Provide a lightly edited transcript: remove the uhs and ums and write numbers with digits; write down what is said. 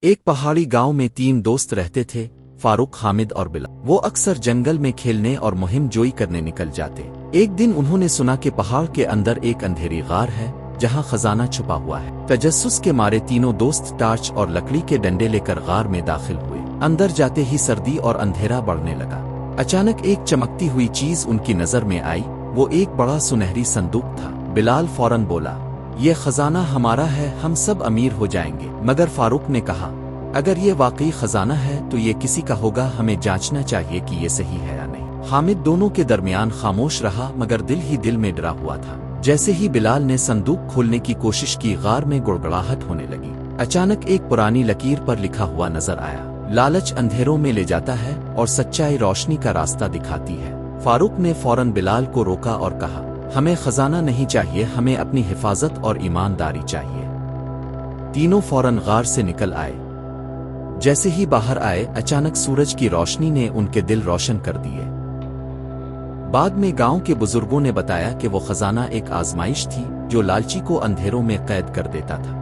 ایک پہاڑی گاؤں میں 3 دوست رہتے تھے، فاروق، حامد اور بلال۔ وہ اکثر جنگل میں کھیلنے اور مہم جوئی کرنے نکل جاتے۔ ایک دن انہوں نے سنا کہ پہاڑ کے اندر ایک اندھیری غار ہے جہاں خزانہ چھپا ہوا ہے۔ تجسس کے مارے تینوں دوست ٹارچ اور لکڑی کے ڈنڈے لے کر غار میں داخل ہوئے۔ اندر جاتے ہی سردی اور اندھیرا بڑھنے لگا۔ اچانک ایک چمکتی ہوئی چیز ان کی نظر میں آئی۔ وہ ایک بڑا سنہری صندوق تھا۔ بلال فوراً بولا، یہ خزانہ ہمارا ہے، ہم سب امیر ہو جائیں گے۔ مگر فاروق نے کہا، اگر یہ واقعی خزانہ ہے تو یہ کسی کا ہوگا، ہمیں جانچنا چاہیے کہ یہ صحیح ہے یا نہیں۔ حامد دونوں کے درمیان خاموش رہا، مگر دل ہی دل میں ڈرا ہوا تھا۔ جیسے ہی بلال نے صندوق کھولنے کی کوشش کی، غار میں گڑگڑاہٹ ہونے لگی۔ اچانک ایک پرانی لکیر پر لکھا ہوا نظر آیا، لالچ اندھیروں میں لے جاتا ہے اور سچائی روشنی کا راستہ دکھاتی ہے۔ فاروق نے فوراً بلال کو روکا اور کہا، ہمیں خزانہ نہیں چاہیے، ہمیں اپنی حفاظت اور ایمانداری چاہیے۔ تینوں فوراً غار سے نکل آئے۔ جیسے ہی باہر آئے، اچانک سورج کی روشنی نے ان کے دل روشن کر دیے۔ بعد میں گاؤں کے بزرگوں نے بتایا کہ وہ خزانہ ایک آزمائش تھی جو لالچی کو اندھیروں میں قید کر دیتا تھا۔